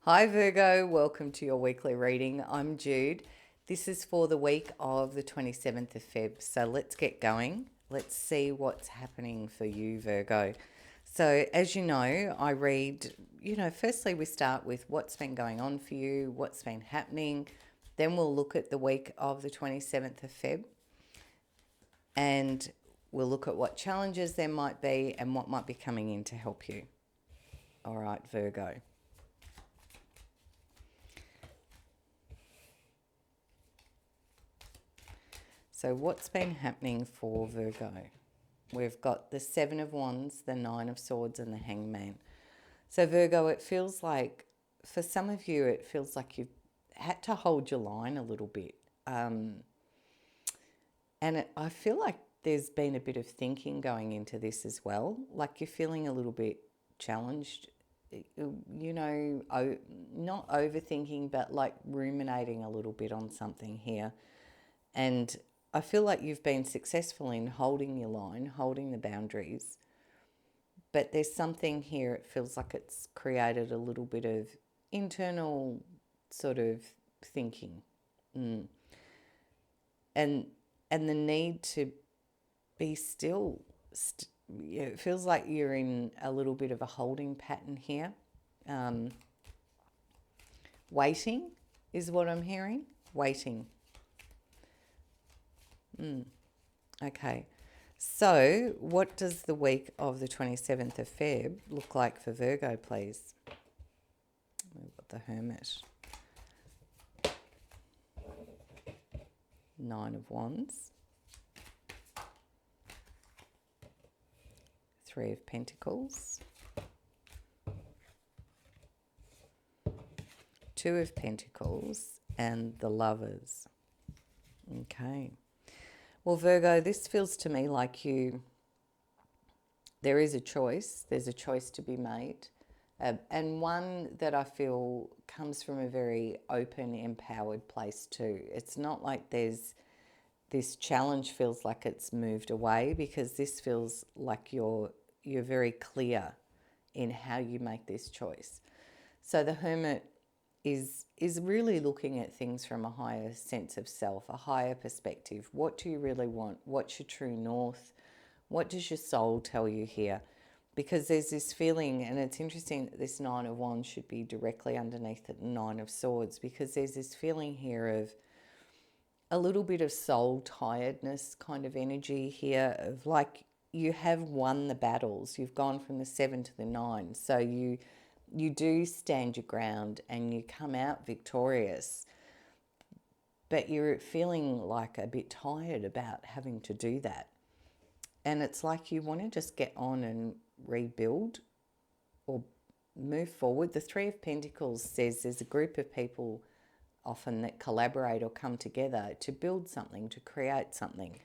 Hi Virgo, welcome to your weekly reading. I'm Jude. This is for the week of the 27th of Feb. So let's get going. Let's see what's happening for you, Virgo. So, as you know, I read, firstly we start with what's been going on for you, what's been happening. Then we'll look at the week of the 27th of Feb and we'll look at what challenges there might be and what might be coming in to help you. All right, Virgo. So what's been happening for Virgo? We've got the Seven of Wands, the Nine of Swords, and the Hangman. So Virgo, it feels like, for some of you, it feels like you've had to hold your line a little bit. I feel like there's been a bit of thinking going into this as well. Like you're feeling a little bit challenged, not overthinking, but like ruminating a little bit on something here. And I feel like you've been successful in holding your line, holding the boundaries. But there's something here, it feels like it's created a little bit of internal sort of thinking. And the need to be still. It feels like you're in a little bit of a holding pattern here. Waiting is what I'm hearing. Waiting. Okay. So, what does the week of the 27th of Feb look like for Virgo, please? We've got the Hermit. Nine of Wands. Three of Pentacles. Two of Pentacles and the Lovers. Okay. Well, Virgo, this feels to me like there is a choice. There's a choice to be made. And one that I feel comes from a very open, empowered place too. It's not like this challenge feels like it's moved away, because this feels like you're very clear in how you make this choice. So the Hermit is really looking at things from a higher sense of self, a higher perspective. What do you really want? What's your true north? What does your soul tell you here? Because there's this feeling, and it's interesting that this Nine of Wands should be directly underneath the Nine of Swords, because there's this feeling here of a little bit of soul tiredness kind of energy here, of like you have won the battles. You've gone from the 7 to the 9. So you do stand your ground and you come out victorious, but you're feeling like a bit tired about having to do that. And it's like you want to just get on and rebuild or move forward. The Three of Pentacles says there's a group of people often that collaborate or come together to build something, to create something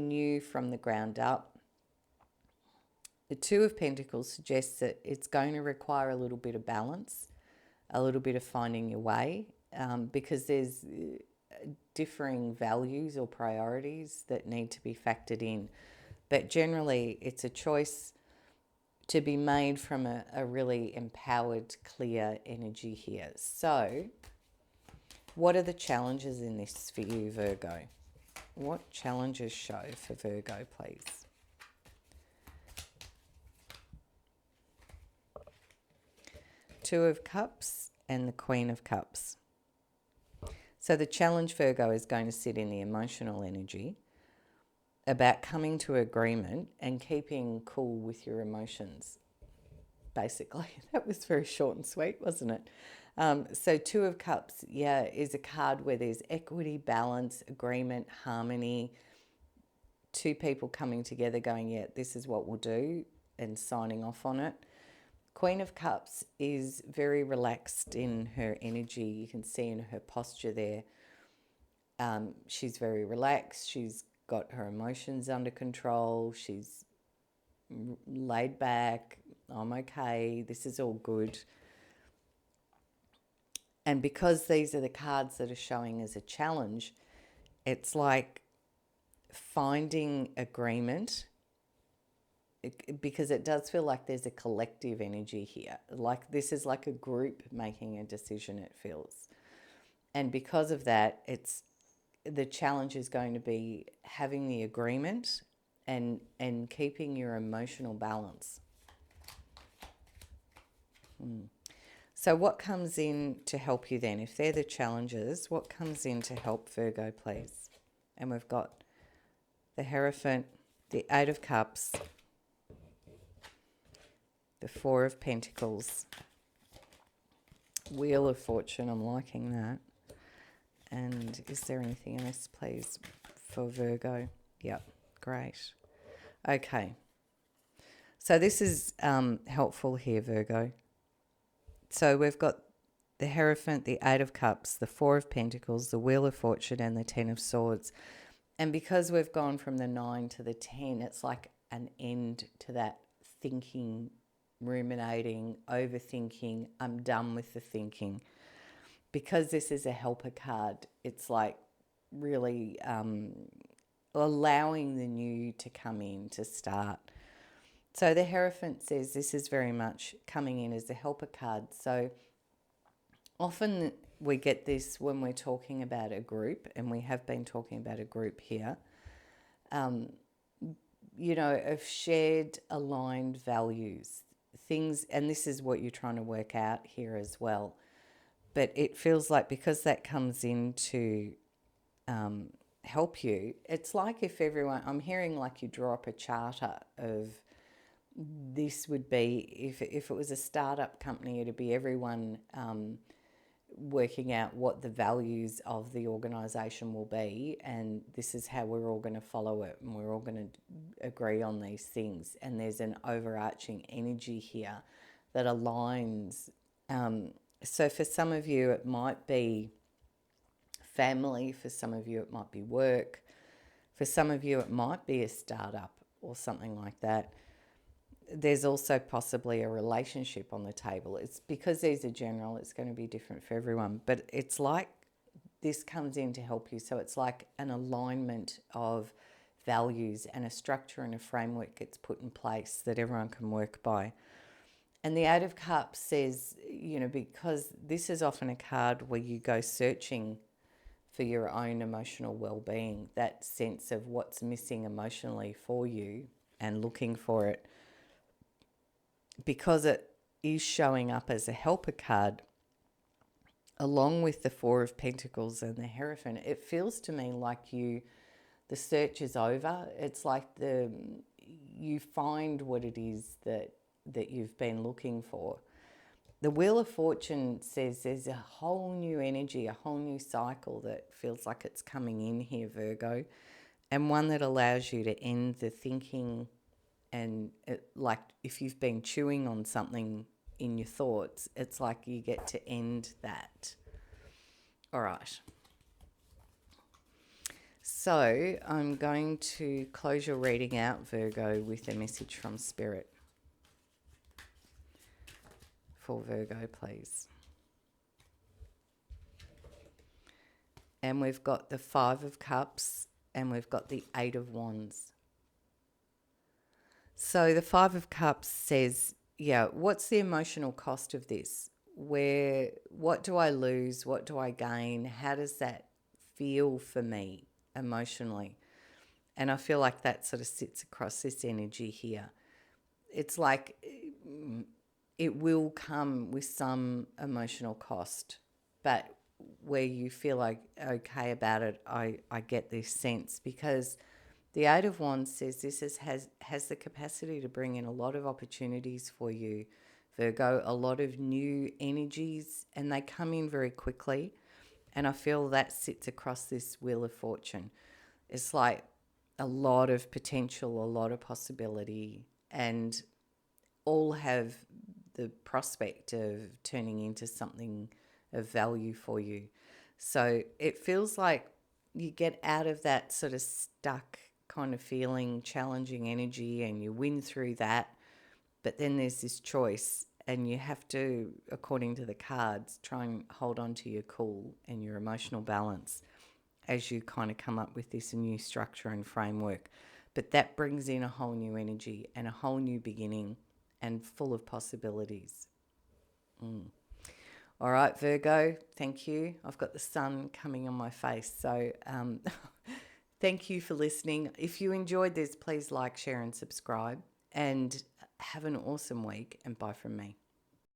new from the ground up. The Two of Pentacles suggests that it's going to require a little bit of balance, a little bit of finding your way, because there's differing values or priorities that need to be factored in. But generally, it's a choice to be made from a really empowered, clear energy here. So, what are the challenges in this for you, Virgo? What challenges show for Virgo, please? Two of Cups and the Queen of Cups. So the challenge, Virgo, is going to sit in the emotional energy about coming to agreement and keeping cool with your emotions. Basically, that was very short and sweet, wasn't it? So Two of Cups, is a card where there's equity, balance, agreement, harmony. Two people coming together going, this is what we'll do, and signing off on it. Queen of Cups is very relaxed in her energy. You can see in her posture there. She's very relaxed. She's got her emotions under control. She's laid back. I'm okay. This is all good. And because these are the cards that are showing as a challenge, it's like finding agreement because it does feel like there's a collective energy here. Like this is like a group making a decision, it feels. And because of that, the challenge is going to be having the agreement and keeping your emotional balance. So what comes in to help you then? If they're the challenges, what comes in to help Virgo, please? And we've got the Hierophant, the Eight of Cups, the Four of Pentacles, Wheel of Fortune. I'm liking that. And is there anything else, please, for Virgo? Yep, great. Okay. So this is helpful here, Virgo. So we've got the Hierophant, the Eight of Cups, the Four of Pentacles, the Wheel of Fortune, and the Ten of Swords. And because we've gone from the 9 to the 10, it's like an end to that thinking, ruminating, overthinking. I'm done with the thinking. Because this is a helper card, it's like really allowing the new to come in, to start. So the Hierophant says this is very much coming in as a helper card. So often we get this when we're talking about a group, and we have been talking about a group here, of shared, aligned values, things, and this is what you're trying to work out here as well. But it feels like because that comes in to help you, it's like if everyone, I'm hearing like you draw up a charter of, this would be, if it was a startup company, it'd be everyone working out what the values of the organisation will be, and this is how we're all going to follow it, and we're all going to agree on these things. And there's an overarching energy here that aligns. So for some of you, it might be family. For some of you, it might be work. For some of you, it might be a startup or something like that. There's also possibly a relationship on the table. It's because these are general, it's going to be different for everyone. But it's like this comes in to help you. So it's like an alignment of values, and a structure and a framework gets put in place that everyone can work by. And the Eight of Cups says, because this is often a card where you go searching for your own emotional well-being, that sense of what's missing emotionally for you and looking for it. Because it is showing up as a helper card, along with the Four of Pentacles and the Hierophant, it feels to me like the search is over. It's like you find what it is that you've been looking for. The Wheel of Fortune says there's a whole new energy, a whole new cycle that feels like it's coming in here, Virgo, and one that allows you to end the thinking. And like if you've been chewing on something in your thoughts, it's like you get to end that. All right. So I'm going to close your reading out, Virgo, with a message from Spirit. For Virgo, please. And we've got the Five of Cups, and we've got the Eight of Wands. So the Five of Cups says, what's the emotional cost of this? What do I lose? What do I gain? How does that feel for me emotionally? And I feel like that sort of sits across this energy here. It's like it will come with some emotional cost, but where you feel like okay about it, I get this sense, because the Eight of Wands says this has the capacity to bring in a lot of opportunities for you, Virgo, a lot of new energies, and they come in very quickly. And I feel that sits across this Wheel of Fortune. It's like a lot of potential, a lot of possibility, and all have the prospect of turning into something of value for you. So it feels like you get out of that sort of stuck kind of feeling, challenging energy, and you win through that. But then there's this choice, and you have to, according to the cards, try and hold on to your cool and your emotional balance as you kind of come up with this new structure and framework. But that brings in a whole new energy and a whole new beginning and full of possibilities. All right, Virgo, thank you. I've got the sun coming on my face. So thank you for listening. If you enjoyed this, please like, share and subscribe. And have an awesome week, and bye from me.